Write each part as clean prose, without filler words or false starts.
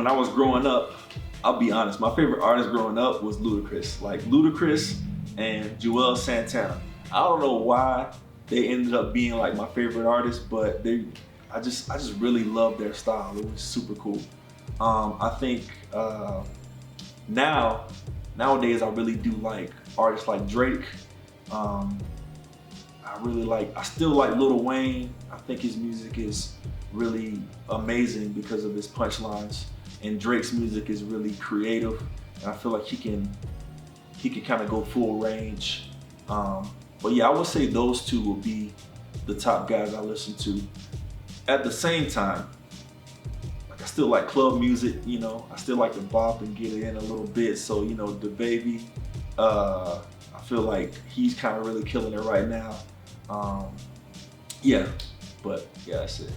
when I was growing up, I'll be honest, my favorite artist growing up was Ludacris. Like Ludacris and Joel Santana. I don't know why they ended up being like my favorite artists, but I just really love their style. It was super cool. I think nowadays I really do like artists like Drake. I still like Lil Wayne. I think his music is really amazing because of his punchlines, and Drake's music is really creative, and I feel like he can kind of go full range. But yeah, I would say those two will be the top guys I listen to. At the same time, like I still like club music, you know. I still like to bop and get it in a little bit. So, you know, DaBaby, I feel like he's kind of really killing it right now. Yeah, but yeah, that's it.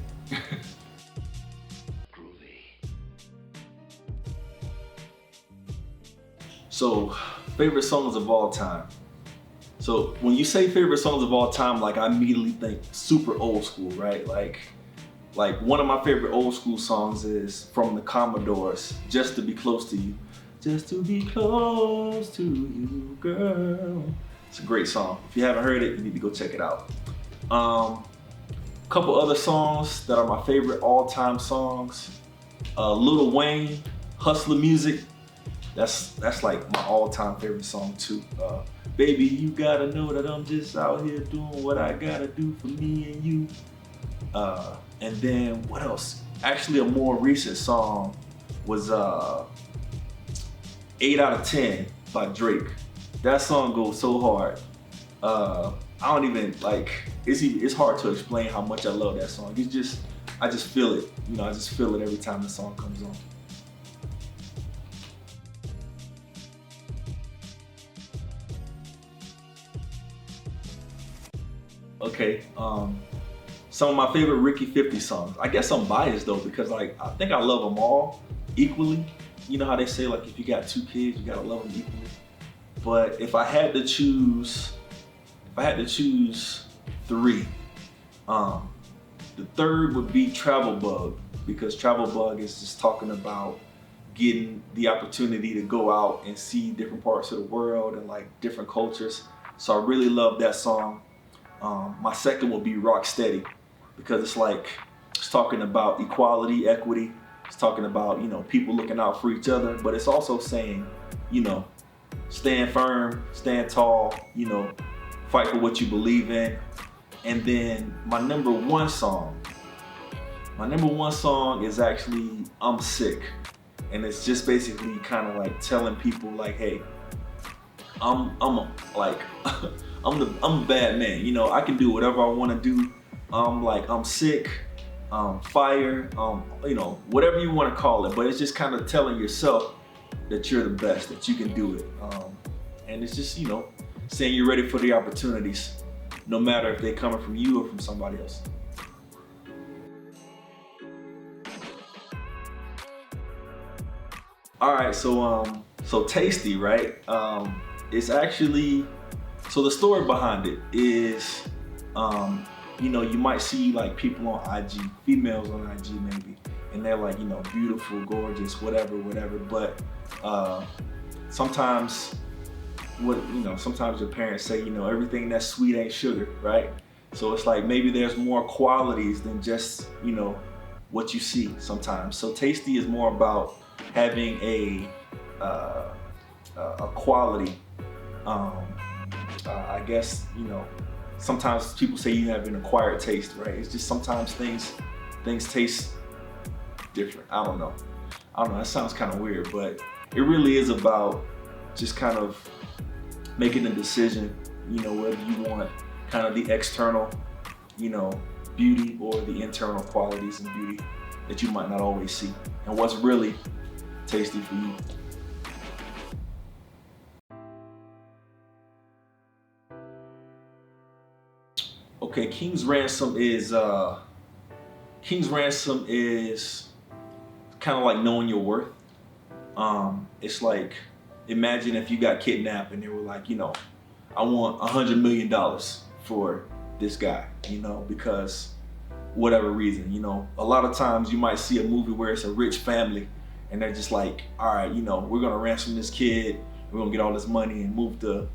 So, favorite songs of all time. So when you say favorite songs of all time, like I immediately think super old school, right? Like one of my favorite old school songs is from the Commodores, Just to Be Close to You. Just to be close to you, girl. It's a great song. If you haven't heard it, you need to go check it out. Couple other songs that are my favorite all-time songs. Lil Wayne, Hustler Music. That's like my all-time favorite song too. Baby, you gotta know that I'm just out here doing what I gotta do for me and you. And then what else? Actually, a more recent song was 8 out of 10 by Drake. That song goes so hard. I don't even like. It's hard to explain how much I love that song. I just feel it. You know, I just feel it every time the song comes on. Okay, some of my favorite Ricky 50 songs. I guess I'm biased though because like I think I love them all equally. You know how they say like if you got two kids, you gotta love them equally. But if I had to choose three, the third would be Travel Bug, because Travel Bug is just talking about getting the opportunity to go out and see different parts of the world and like different cultures. So I really love that song. My second will be Rocksteady, because it's talking about equality, equity. It's talking about, you know, people looking out for each other, but it's also saying, you know, stand firm, stand tall, you know, fight for what you believe in. And then my number one song is actually I'm Sick. And it's just basically kind of like telling people like, hey, I'm a bad man. You know, I can do whatever I want to do. I'm sick, fire, you know, whatever you want to call it. But it's just kind of telling yourself that you're the best, that you can do it. And it's just, you know, saying you're ready for the opportunities, no matter if they're coming from you or from somebody else. All right, so Tasty, right? It's actually, so the story behind it is, you know, you might see like people on IG, females on IG maybe, and they're like, you know, beautiful, gorgeous, whatever, but sometimes sometimes your parents say, you know, everything that's sweet ain't sugar, right? So it's like maybe there's more qualities than just, you know, what you see sometimes. So Tasty is more about having a quality. I guess, you know, sometimes people say you have an acquired taste, right? It's just sometimes things taste different. I don't know. That sounds kind of weird, but it really is about just kind of making a decision, you know, whether you want kind of the external, you know, beauty or the internal qualities and beauty that you might not always see, and what's really tasty for you. Okay, King's Ransom is kind of like knowing your worth. It's like, imagine if you got kidnapped and they were like, you know, I want $100 million for this guy, you know, because whatever reason, you know. A lot of times you might see a movie where it's a rich family and they're just like, all right, we're gonna ransom this kid, we're gonna get all this money and move to,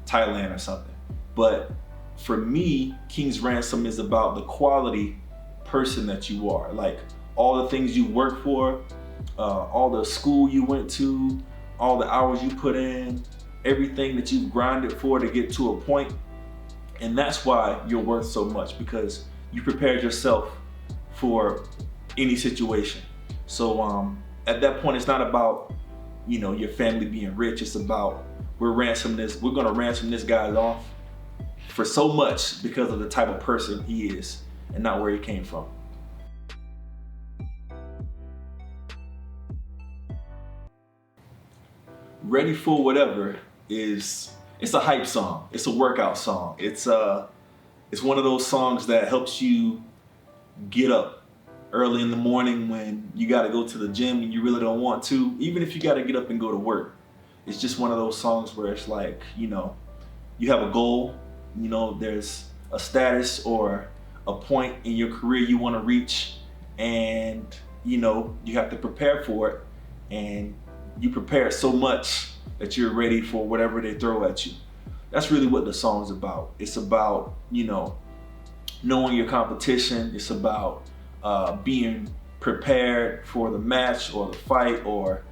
Thailand or something. But for me, King's Ransom is about the quality person that you are. Like all the things you work for, all the school you went to, all the hours you put in, everything that you've grinded for to get to a point. And that's why you're worth so much, because you prepared yourself for any situation. So at that point, it's not about, your family being rich. It's about we're gonna ransom this guy off for so much because of the type of person he is and not where he came from. Ready for Whatever it's a hype song. It's a workout song. It's one of those songs that helps you get up early in the morning when you got to go to the gym and you really don't want to, even if you got to get up and go to work. It's just one of those songs where it's like, you have a goal, there's a status or a point in your career you want to reach, and you have to prepare for it, and you prepare so much that you're ready for whatever they throw at you. That's really what the song's about. It's about, knowing your competition. It's about being prepared for the match or the fight or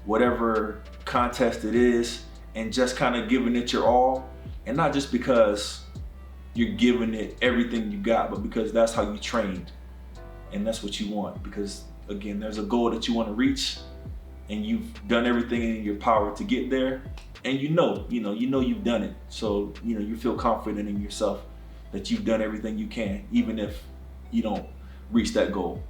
whatever contest it is, and just kind of giving it your all. And not just because you're giving it everything you got, but because that's how you trained and that's what you want. Because again, there's a goal that you want to reach, and you've done everything in your power to get there, and you've done it. So you feel confident in yourself that you've done everything you can, even if you don't reach that goal.